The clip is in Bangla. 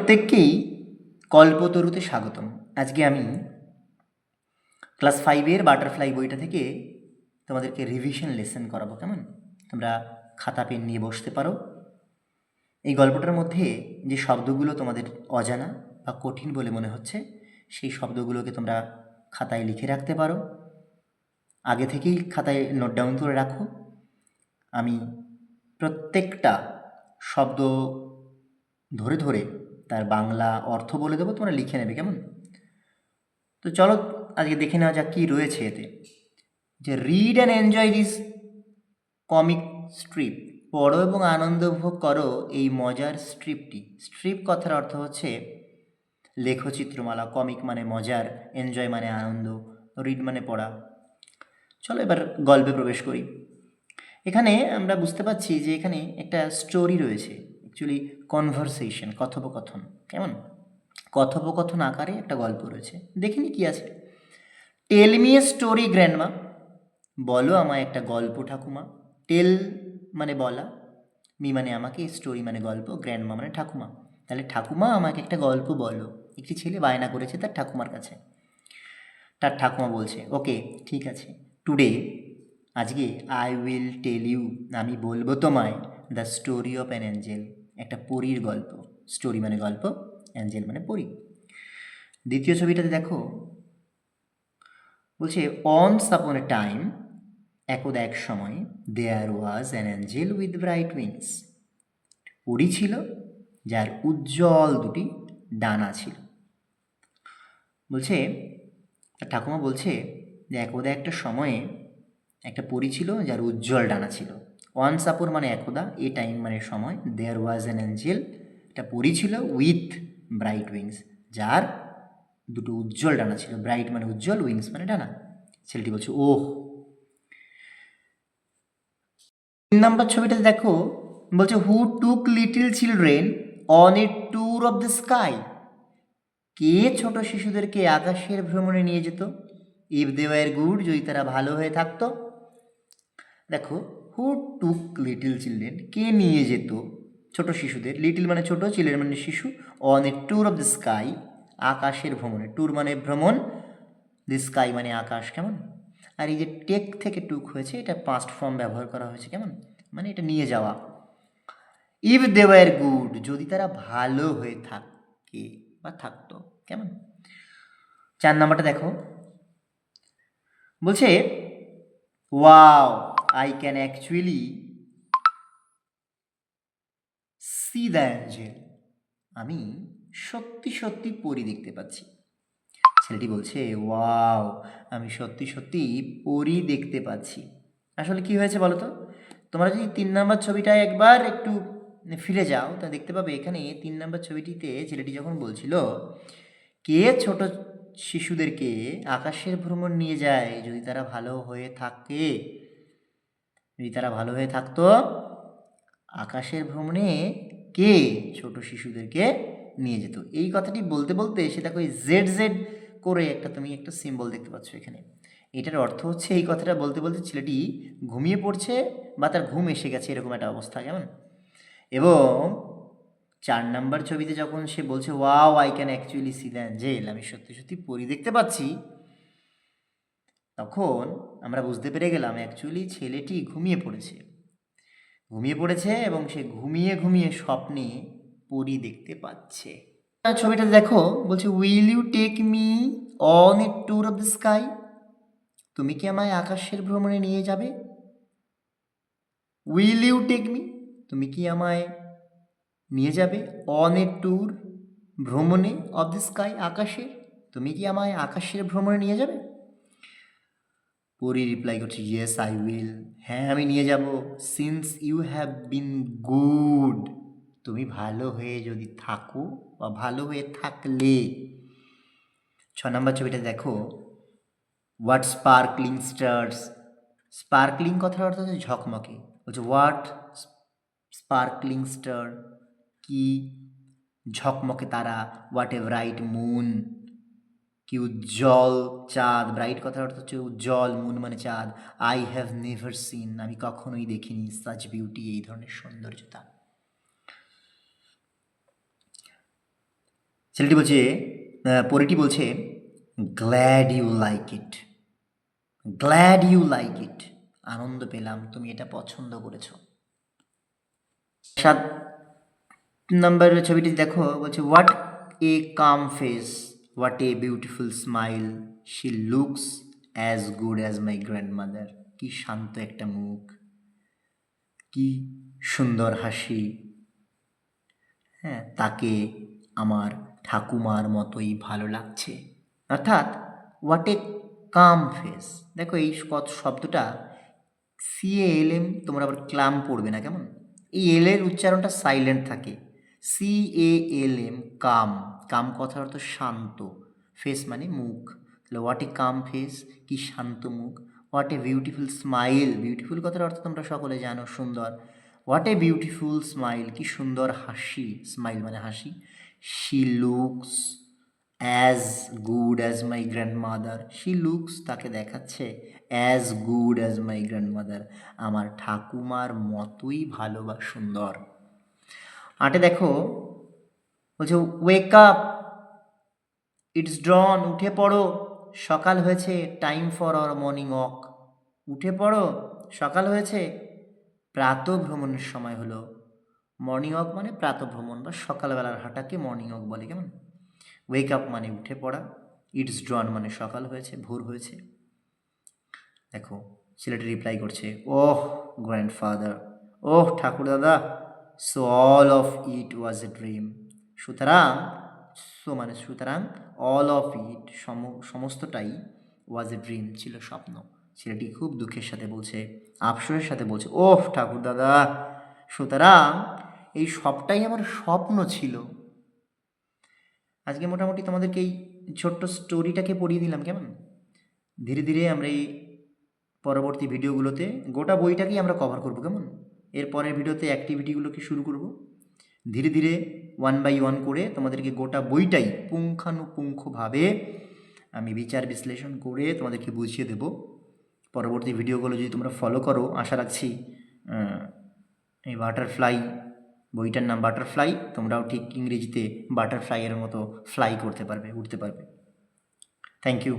প্রত্যেককেই কল্পতরুতে স্বাগতম। আজকে আমি ক্লাস 5-এর বাটারফ্লাই বইটা থেকে তোমাদেরকে রিভিশন লেসন করাবো। কেমন? তোমরা খাতা পেন নিয়ে বসতে পারো। এই গল্পটার মধ্যে যে শব্দগুলো তোমাদের অজানা বা কঠিন বলে মনে হচ্ছে সেই শব্দগুলোকে তোমরা খাতায় লিখে রাখতে পারো। আগে থেকেই খাতায় নোট ডাউন করে রাখো। আমি প্রত্যেকটা শব্দ ধরে ধরে তার বাংলা অর্থ বলে দেবো, তোমরা লিখে নেবে। কেমন? তো চলো আজকে দেখে নেওয়া যাক কী রয়েছে এতে। যে read and enjoy this comic strip, পড়ো এবং আনন্দ উপভোগ করো এই মজার স্ট্রিপটি। স্ট্রিপ কথার অর্থ হচ্ছে লেখচিত্রমালা। কমিক মানে মজার, এনজয় মানে আনন্দ, রিড মানে পড়া। চলো এবার গল্পে প্রবেশ করি। এখানে আমরা বুঝতে পারছি যে এখানে একটা স্টোরি রয়েছে, অ্যাকচুয়ালি কনভারসেশন, কথোপকথন। কেমন? কথোপকথন আকারে একটা গল্প রয়েছে। দেখিনি কি আছে। Tell me a story grandma, বলো আমায় একটা গল্প ঠাকুমা। টেল মানে বলা, মি মানে আমাকে, স্টোরি মানে গল্প, গ্র্যান্ডমা মানে ঠাকুমা। তাহলে ঠাকুমা আমাকে একটা গল্প বলো। একটি ছেলে বায়না করেছে তার ঠাকুমার কাছে। তার ঠাকুমা বলছে, ওকে ঠিক আছে, টুডে আজকে আই উইল টেল ইউ, আমি বলবো তোমায়, the story of an Angel, একটা পরীর গল্প। স্টোরি মানে গল্প, অ্যাঞ্জেল মানে পরী। দ্বিতীয় ছবিটাতে দেখো, বলছে অনস আপন এ টাইম, একদা এক সময়, there was an angel with bright wings, পরী ছিল যার উজ্জ্বল দুটি ডানা ছিল। বলছে ঠাকুমা বলছে যে একদা একটা সময়ে একটা পরী ছিল যার উজ্জ্বল ডানা ছিল। ওয়ান্স আপন মানে একদা, এ টাইম মানে সময়, দেয়ার ওয়াজ অ্যান অ্যাঞ্জেল একটা পরী ছিল, উইথ ব্রাইট উইংস যার দুটো উজ্জ্বল ডানা ছিল। ব্রাইট মানে উজ্জ্বল, উইংস মানে ডানা। ছেলেটি বলছে ওহ। 3 নম্বর ছবিটাতে দেখো, বলছে who took little children on a tour of the sky, কে ছোট শিশুদেরকে আকাশের ভ্রমণে নিয়ে যেত। ইফ দে ওয়্যার গুড, যদি তারা ভালো হয়ে থাকতো। দেখো, হু টুক লিটল চিলড্রেন, কে নিয়ে যেত ছোট শিশুদের, লিটল মানে ছোট, চিলড্রেন মানে শিশু, on a tour of the sky, আকাশের ভ্রমণে। ট্যুর মানে ভ্রমণ, দি স্কাই মানে আকাশ। কেমন? আর এই যে টেক থেকে টুক হয়েছে, এটা পাস্ট ফর্ম ব্যবহার করা হয়েছে। কেমন? মানে এটা নিয়ে যাওয়া। ইফ দে ওয়্যার গুড, যদি তারা ভালো হয়ে থাকে বা থাকতো। কেমন? 4 নাম্বারটা দেখো, বলছে wow I can actually C the Angel, আমি সত্যি সত্যি পরী দেখতে পাচ্ছি। ছেলেটি বলছে ওয়াও, আমি সত্যি সত্যি পরী দেখতে পাচ্ছি। আসলে কি হয়েছে বলো তো? তোমরা যদি 3 নম্বর ছবিটায় একবার একটু ফিরে যাও তা দেখতে পাবে এখানে 3 নম্বর ছবিটিতে ছেলেটি যখন বলছিল কে ছোট শিশুদেরকে আকাশের ভ্রমণ নিয়ে যায় যদি তারা ভালো হয়ে থাকে, যদি তারা ভালো হয়ে থাকতো, আকাশের ভ্রমণে কে ছোট শিশুদেরকে নিয়ে যেত। এই কথাটি বলতে বলতে সে দেখো জেড জেড করে তুমি একটা সিম্বল দেখতে পাচ্ছ এখানে। এটার অর্থ হচ্ছে এই কথাটা বলতে বলতে ছেলেটি ঘুমিয়ে পড়ছে বা তার ঘুম এসে গেছে, এরকম একটা অবস্থা। কেমন? এবং 4 নাম্বার ছবিতে যখন সে বলছে wow I can actually C the Angel, আমি সত্যি সত্যি পরী দেখতে পাচ্ছি, তখন আমরা বুঝতে পেরে গেলাম অ্যাকচুয়ালি ছেলেটি ঘুমিয়ে পড়েছে। ঘুমিয়ে পড়েছে এবং সে ঘুমিয়ে ঘুমিয়ে স্বপ্নে পরী দেখতে পাচ্ছে। ছবিটা দেখো, বলছে will you take me on a tour of the sky, তুমি কি আমায় আকাশের ভ্রমণে নিয়ে যাবে। উইল ইউ টেক মি, তুমি কি আমায় নিয়ে যাবে, অন এ ট্যুর ভ্রমণে, অফ দ্য স্কাই আকাশের, তুমি কি আমায় আকাশের ভ্রমণে নিয়ে যাবে। পরী রিপ্লাই করছে ইয়েস আই উইল, হ্যাঁ আমি নিয়ে যাব, since you have been good, তুমি ভালো হয়ে যদি থাকো বা ভালো হয়ে থাকলে। 6 নম্বর ছবিটা দেখো, হোয়াট স্পার্কলিং স্টার্স, স্পার্কলিং কথার অর্থ হচ্ছে ঝকমকে। বলছে হোয়াট স্পার্কলিং স্টার, কি ঝকমকে তারা, হোয়াট এ ব্রাইট মুন, কি উজ্জ্বল চাঁদ। ব্রাইট কথার অর্থ হচ্ছে উজ্জ্বল, মুন মানে চাঁদ। আই হ্যাভ নেভার সিন, আমি কখনোই দেখিনি, সাচ বিউটি, এই ধরনের সৌন্দর্যতা। ছেলেটি বলছে, পরীটি বলছে, glad you like it, glad you like it, আনন্দ পেলাম তুমি এটা পছন্দ করেছো। 7 নম্বর ছবিটি দেখো, বলছে what a calm face, what a beautiful smile, she looks as good as my grandmother. কি শান্ত একটা মুখ, কি সুন্দর হাসি, হ্যাঁ, তাকে আমার ঠাকুমার মতোই ভালো লাগছে। অর্থাৎ হোয়াট এ কাম ফেস, দেখো এই শব্দটা CALM তোমরা আবার ক্লাম পড়বে না, কেমন? এই এর উচ্চারণটা সাইলেন্ট থাকে। CALM, কাম, কাম কথার অর্থ শান্ত, ফেস মানে মুখ, তাহলে হোয়াট এ কাম ফেস, কি শান্ত মুখ। What a beautiful smile, beautiful কথার অর্থ তোমরা সকলে জানো, সুন্দর। হোয়াট এ বিউটিফুল স্মাইল, কি সুন্দর হাসি, স্মাইল মানে হাসি। She looks as good as my grandmother, she looks তাকে দেখাচ্ছে, as good as my grandmother আমার ঠাকুমার মতোই ভালো বা সুন্দর। 8 দেখো, বলছে ওয়েক আপ, ইটস ড্রন, উঠে পড়ো, সকাল হয়েছে, time for our morning walk, উঠে পড়ো, সকাল হয়েছে, প্রাতঃভ্রমণের সময় হলো। মর্নিং ওয়াক মানে প্রাতঃভ্রমণ বা সকালবেলার হাঁটাকে মর্নিং ওয়াক বলে, কেমন? ওয়েক আপ মানে উঠে পড়া, ইটস ড্রন মানে সকাল হয়েছে, ভোর হয়েছে। দেখো ছেলেটি রিপ্লাই করছে, ওহ গ্র্যান্ডফাদার, ওহ ঠাকুর দাদা, so all of it was a dream, সুতরাং, সো মানে সুতরাং, অল অফ ইট সমস্তটাই ওয়াজ এ ড্রিম ছিল স্বপ্ন। ছেলেটি খুব দুঃখের সাথে বলছে, আফসোসের সাথে বলছে, ওহ ঠাকুর দাদা, সুতরাং এই সবটাই আমার স্বপ্ন ছিল। আজকে মোটামুটি তোমাদেরকে এই ছোট্ট স্টোরিটাকে পড়িয়ে দিলাম, কেমন? ধীরে ধীরে আমরা এই পরবর্তী ভিডিওগুলোতে গোটা বইটাকেই আমরা কভার করব, কেমন? এর পরের ভিডিওতে অ্যাক্টিভিটিগুলোকে শুরু করব। ধীরে ধীরে 1 বাই 1 করে তোমাদেরকে গোটা বইটাই পুঙ্খানুপুঙ্খভাবে আমি বিচার বিশ্লেষণ করে তোমাদেরকে বুঝিয়ে দেব। পরবর্তী ভিডিওগুলো যদি তোমরা ফলো করো, আশা রাখছি এই বাটারফ্লাই, বইটার নাম বাটারফ্লাই, তোমরাও ঠিক ইংরেজিতে বাটারফ্লাইয়ের মতো ফ্লাই করতে পারবে, উঠতে পারবে। Thank you.